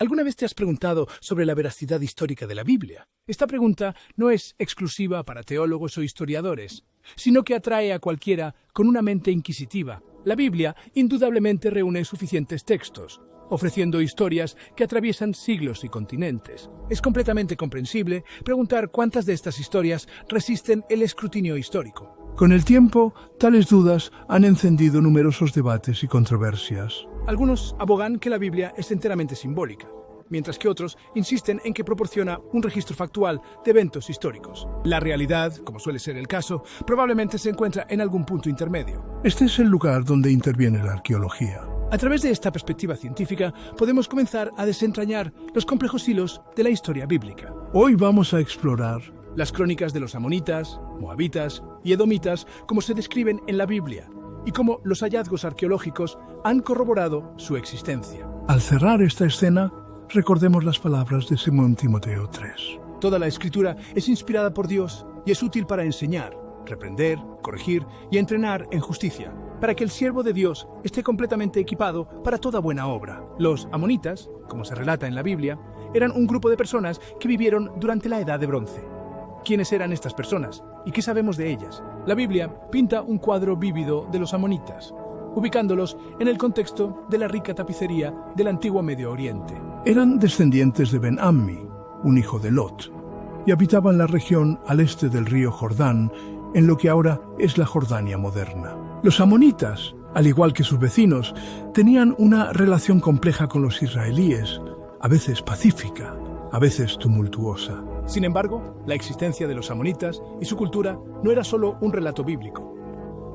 ¿Alguna vez te has preguntado sobre la veracidad histórica de la Biblia? Esta pregunta no es exclusiva para teólogos o historiadores, sino que atrae a cualquiera con una mente inquisitiva. La Biblia indudablemente reúne suficientes textos, ofreciendo historias que atraviesan siglos y continentes. Es completamente comprensible preguntar cuántas de estas historias resisten el escrutinio histórico. Con el tiempo, tales dudas han encendido numerosos debates y controversias. Algunos abogan que la Biblia es enteramente simbólica, mientras que otros insisten en que proporciona un registro factual de eventos históricos. La realidad, como suele ser el caso, probablemente se encuentra en algún punto intermedio. Este es el lugar donde interviene la arqueología. A través de esta perspectiva científica, podemos comenzar a desentrañar los complejos hilos de la historia bíblica. Hoy vamos a explorar las crónicas de los amonitas, moabitas y edomitas como se describen en la Biblia, y cómo los hallazgos arqueológicos han corroborado su existencia. Al cerrar esta escena, recordemos las palabras de 2 Timoteo 3. Toda la Escritura es inspirada por Dios y es útil para enseñar, reprender, corregir y entrenar en justicia, para que el siervo de Dios esté completamente equipado para toda buena obra. Los amonitas, como se relata en la Biblia, eran un grupo de personas que vivieron durante la Edad de Bronce. ¿Quiénes eran estas personas y qué sabemos de ellas? La Biblia pinta un cuadro vívido de los amonitas, ubicándolos en el contexto de la rica tapicería del antiguo Medio Oriente. Eran descendientes de Ben-Ammi, un hijo de Lot, y habitaban la región al este del río Jordán, en lo que ahora es la Jordania moderna. Los amonitas, al igual que sus vecinos, tenían una relación compleja con los israelíes, a veces pacífica, a veces tumultuosa. Sin embargo, la existencia de los amonitas y su cultura no era solo un relato bíblico.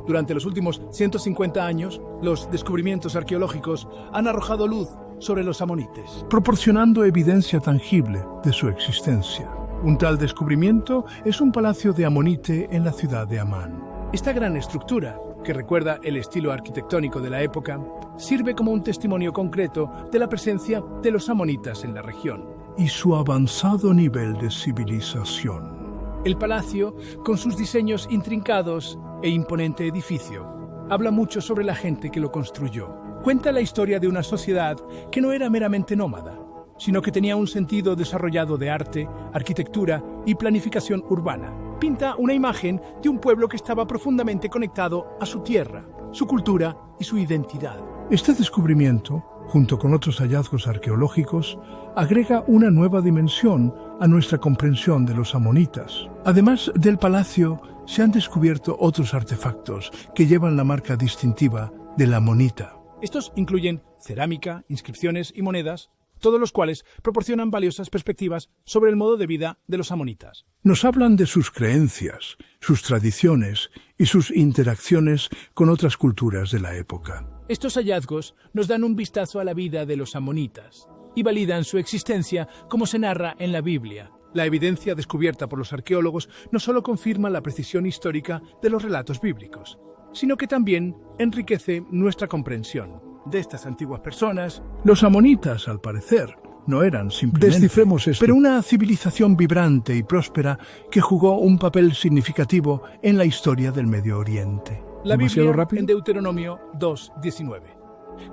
Durante los últimos 150 años, los descubrimientos arqueológicos han arrojado luz sobre los amonites, proporcionando evidencia tangible de su existencia. Un tal descubrimiento es un palacio de amonite en la ciudad de Amán. Esta gran estructura, que recuerda el estilo arquitectónico de la época, sirve como un testimonio concreto de la presencia de los amonitas en la región y su avanzado nivel de civilización. El palacio, con sus diseños intrincados e imponente edificio, habla mucho sobre la gente que lo construyó. Cuenta la historia de una sociedad que no era meramente nómada, sino que tenía un sentido desarrollado de arte, arquitectura y planificación urbana. Pinta una imagen de un pueblo que estaba profundamente conectado a su tierra, su cultura y su identidad. Este descubrimiento, junto con otros hallazgos arqueológicos, agrega una nueva dimensión a nuestra comprensión de los amonitas. Además del palacio, se han descubierto otros artefactos que llevan la marca distintiva del amonita. Estos incluyen cerámica, inscripciones y monedas, todos los cuales proporcionan valiosas perspectivas sobre el modo de vida de los amonitas. Nos hablan de sus creencias, sus tradiciones y sus interacciones con otras culturas de la época. Estos hallazgos nos dan un vistazo a la vida de los amonitas y validan su existencia como se narra en la Biblia. La evidencia descubierta por los arqueólogos no solo confirma la precisión histórica de los relatos bíblicos, sino que también enriquece nuestra comprensión de estas antiguas personas. Los amonitas, al parecer, no eran simplemente Descifremos esto. pero una civilización vibrante y próspera que jugó un papel significativo en la historia del Medio Oriente. La Biblia en Deuteronomio 2:19.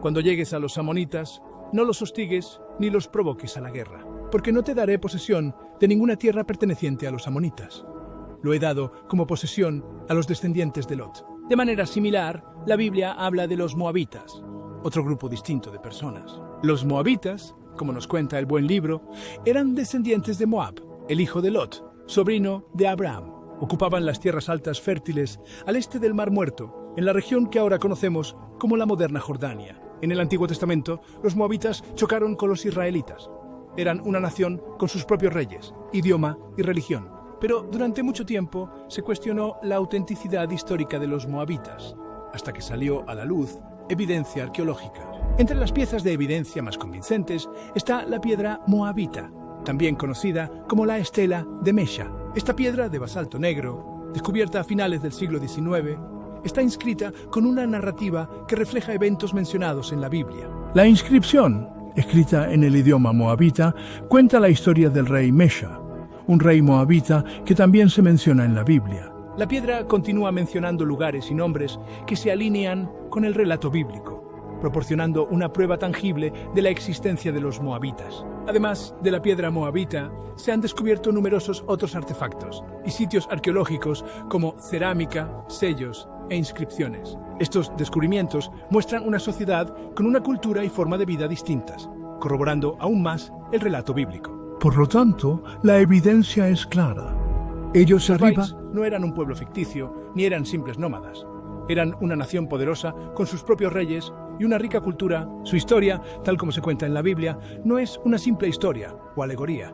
Cuando llegues a los amonitas, no los hostigues ni los provoques a la guerra, porque no te daré posesión de ninguna tierra perteneciente a los amonitas. Lo he dado como posesión a los descendientes de Lot. De manera similar, la Biblia habla de los moabitas, otro grupo distinto de personas. Los moabitas, como nos cuenta el buen libro, eran descendientes de Moab, el hijo de Lot, sobrino de Abraham. Ocupaban las tierras altas fértiles al este del Mar Muerto, en la región que ahora conocemos como la moderna Jordania. En el Antiguo Testamento, los moabitas chocaron con los israelitas. Eran una nación con sus propios reyes, idioma y religión. Pero durante mucho tiempo se cuestionó la autenticidad histórica de los moabitas, hasta que salió a la luz evidencia arqueológica. Entre las piezas de evidencia más convincentes está la piedra moabita, también conocida como la estela de Mesha. Esta piedra de basalto negro, descubierta a finales del siglo XIX, está inscrita con una narrativa que refleja eventos mencionados en la Biblia. La inscripción, escrita en el idioma moabita, cuenta la historia del rey Mesha, un rey moabita que también se menciona en la Biblia. La piedra continúa mencionando lugares y nombres que se alinean con el relato bíblico. proporcionando una prueba tangible de la existencia de los moabitas. Además de la piedra moabita, se han descubierto numerosos otros artefactos y sitios arqueológicos como cerámica, sellos e inscripciones. Estos descubrimientos muestran una sociedad con una cultura y forma de vida distintas, corroborando aún más el relato bíblico. Por lo tanto, la evidencia es clara. Ellos Los arriba... Bais no eran un pueblo ficticio, ni eran simples nómadas. Eran una nación poderosa, con sus propios reyes y una rica cultura. Su historia, tal como se cuenta en la Biblia, no es una simple historia o alegoría.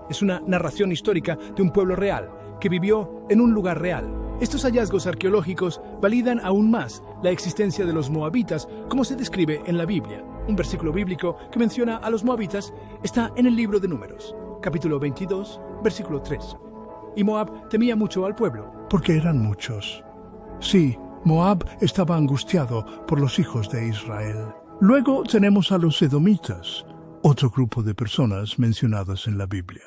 Es una narración histórica de un pueblo real, que vivió en un lugar real. Estos hallazgos arqueológicos validan aún más la existencia de los moabitas, como se describe en la Biblia. Un versículo bíblico que menciona a los moabitas está en el libro de Números, capítulo 22, versículo 3. Y Moab temía mucho al pueblo. Porque eran muchos. Sí, Moab estaba angustiado por los hijos de Israel. Luego tenemos a los edomitas, otro grupo de personas mencionadas en la Biblia.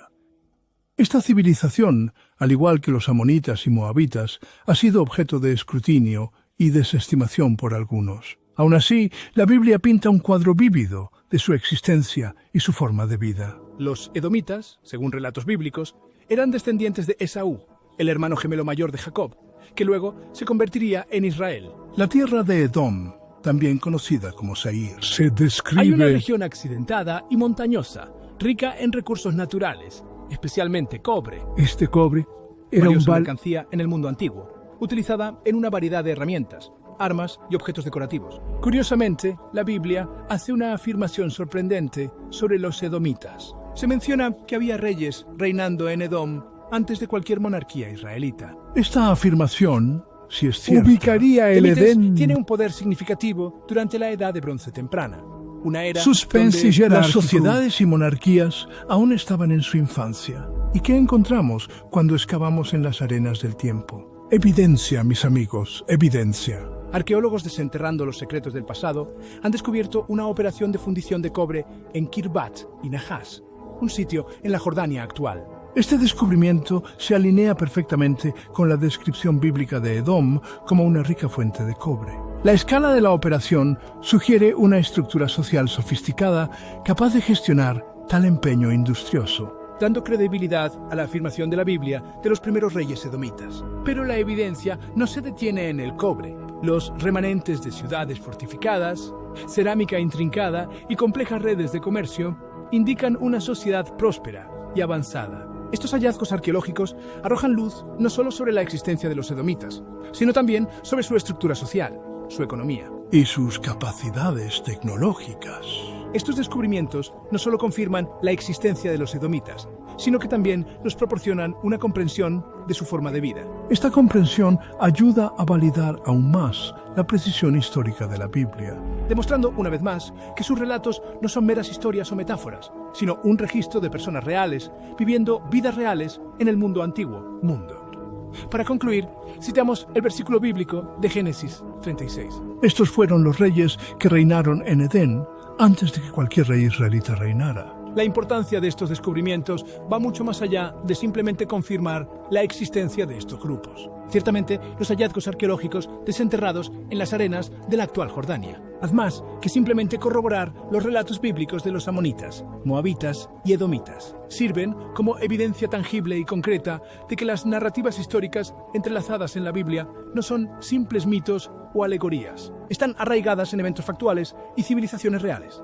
Esta civilización, al igual que los amonitas y moabitas, ha sido objeto de escrutinio y desestimación por algunos. Aún así, la Biblia pinta un cuadro vívido de su existencia y su forma de vida. Los edomitas, según relatos bíblicos, eran descendientes de Esaú, el hermano gemelo mayor de Jacob, que luego se convertiría en Israel. La tierra de Edom, también conocida como Seir, se describe... Hay una región accidentada y montañosa, rica en recursos naturales, especialmente cobre. Este cobre era valiosa un mercancía en el mundo antiguo, utilizada en una variedad de herramientas, armas y objetos decorativos. Curiosamente, la Biblia hace una afirmación sorprendente sobre los edomitas. Se menciona que había reyes reinando en Edom antes de cualquier monarquía israelita. Esta afirmación, si es cierta, ubicaría el Emites Edén. tiene un poder significativo durante la Edad de Bronce temprana, una era Suspense donde y jerárquico. las sociedades y monarquías aún estaban en su infancia. ¿Y qué encontramos cuando excavamos en las arenas del tiempo? Evidencia, mis amigos, evidencia. arqueólogos desenterrando los secretos del pasado han descubierto una operación de fundición de cobre en Kirbat y Najas, un sitio en la Jordania actual. Este descubrimiento se alinea perfectamente con la descripción bíblica de Edom como una rica fuente de cobre. La escala de la operación sugiere una estructura social sofisticada capaz de gestionar tal empeño industrioso, dando credibilidad a la afirmación de la Biblia de los primeros reyes edomitas. Pero la evidencia no se detiene en el cobre. Los remanentes de ciudades fortificadas, cerámica intrincada y complejas redes de comercio indican una sociedad próspera y avanzada. Estos hallazgos arqueológicos arrojan luz no solo sobre la existencia de los edomitas, sino también sobre su estructura social, su economía. y sus capacidades tecnológicas. Estos descubrimientos no solo confirman la existencia de los edomitas, sino que también nos proporcionan una comprensión de su forma de vida. Esta comprensión ayuda a validar aún más la precisión histórica de la Biblia. Demostrando una vez más que sus relatos no son meras historias o metáforas, sino un registro de personas reales viviendo vidas reales en el mundo antiguo, mundo. Para concluir, citamos el versículo bíblico de Génesis 36. Estos fueron los reyes que reinaron en Edén antes de que cualquier rey israelita reinara. La importancia de estos descubrimientos va mucho más allá de simplemente confirmar la existencia de estos grupos. Ciertamente, los hallazgos arqueológicos desenterrados en las arenas de la actual Jordania, haz más que simplemente corroborar los relatos bíblicos de los amonitas, moabitas y edomitas. Sirven como evidencia tangible y concreta de que las narrativas históricas entrelazadas en la Biblia no son simples mitos o alegorías. Están arraigadas en eventos factuales y civilizaciones reales.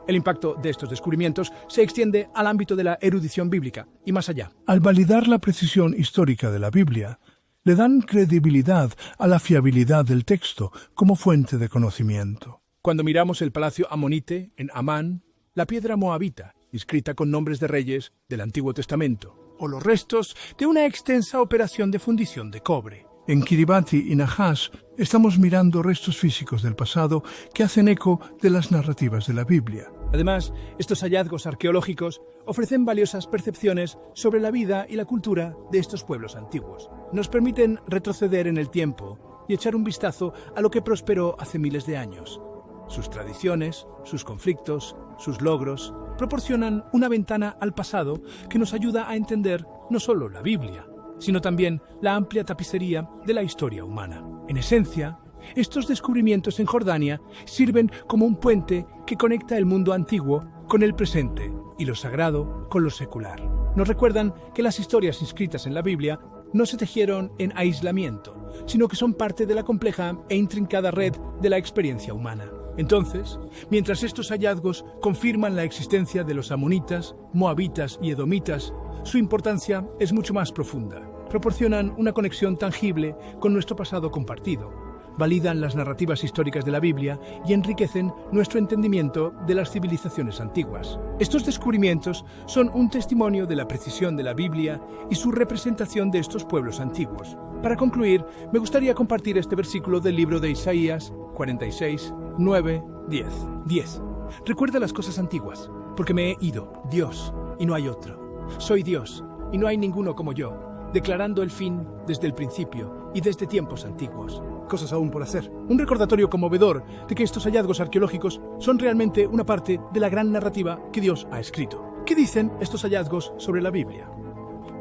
El impacto de estos descubrimientos se extiende al ámbito de la erudición bíblica y más allá. Al validar la precisión histórica de la Biblia, le dan credibilidad a la fiabilidad del texto como fuente de conocimiento. Cuando miramos el palacio amonite en Amán, la piedra moabita, inscrita con nombres de reyes del Antiguo Testamento, o los restos de una extensa operación de fundición de cobre. En Kiribati y Najas estamos mirando restos físicos del pasado que hacen eco de las narrativas de la Biblia. Además, estos hallazgos arqueológicos ofrecen valiosas percepciones sobre la vida y la cultura de estos pueblos antiguos. Nos permiten retroceder en el tiempo y echar un vistazo a lo que prosperó hace miles de años. Sus tradiciones, sus conflictos, sus logros, proporcionan una ventana al pasado que nos ayuda a entender no solo la Biblia, sino también la amplia tapicería de la historia humana. En esencia, Estos descubrimientos en Jordania sirven como un puente que conecta el mundo antiguo con el presente y lo sagrado con lo secular. Nos recuerdan que las historias inscritas en la Biblia no se tejieron en aislamiento, sino que son parte de la compleja e intrincada red de la experiencia humana. Entonces, mientras estos hallazgos confirman la existencia de los amonitas, moabitas y edomitas, su importancia es mucho más profunda. Proporcionan una conexión tangible con nuestro pasado compartido, validan las narrativas históricas de la Biblia y enriquecen nuestro entendimiento de las civilizaciones antiguas. Estos descubrimientos son un testimonio de la precisión de la Biblia y su representación de estos pueblos antiguos. Para concluir, me gustaría compartir este versículo del libro de Isaías 46, 9, 10. 10. Recuerda las cosas antiguas, porque me he ido, Dios, y no hay otro. Soy Dios, y no hay ninguno como yo, declarando el fin desde el principio y desde tiempos antiguos. Cosas aún por hacer. Un recordatorio conmovedor de que estos hallazgos arqueológicos son realmente una parte de la gran narrativa que Dios ha escrito. ¿Qué dicen estos hallazgos sobre la Biblia?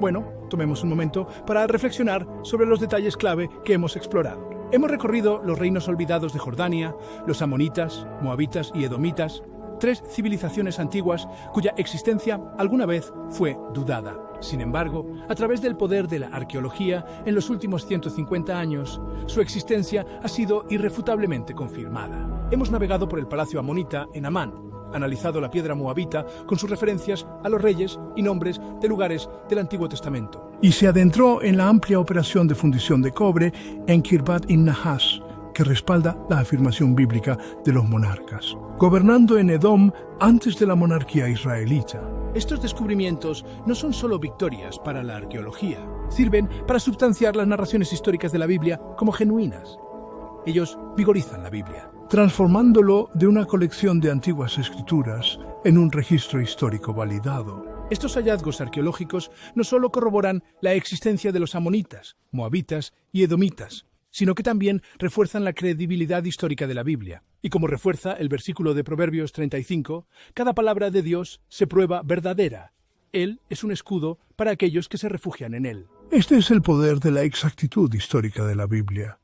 Bueno, tomemos un momento para reflexionar sobre los detalles clave que hemos explorado. Hemos recorrido los reinos olvidados de Jordania, los amonitas, moabitas y edomitas, 3 civilizaciones antiguas cuya existencia alguna vez fue dudada. Sin embargo, a través del poder de la arqueología, en los últimos 150 años, su existencia ha sido irrefutablemente confirmada. Hemos navegado por el palacio amonita en Amán, analizado la piedra moabita con sus referencias a los reyes y nombres de lugares del Antiguo Testamento. Y se adentró en la amplia operación de fundición de cobre en Kirbat Nahas, que respalda la afirmación bíblica de los monarcas, gobernando en Edom antes de la monarquía israelita. Estos descubrimientos no son solo victorias para la arqueología, sirven para sustanciar las narraciones históricas de la Biblia como genuinas. Ellos vigorizan la Biblia, transformándolo de una colección de antiguas escrituras en un registro histórico validado. Estos hallazgos arqueológicos no solo corroboran la existencia de los amonitas, moabitas y edomitas, sino que también refuerzan la credibilidad histórica de la Biblia. Y como refuerza el versículo de Proverbios 35, cada palabra de Dios se prueba verdadera. Él es un escudo para aquellos que se refugian en él. Este es el poder de la exactitud histórica de la Biblia.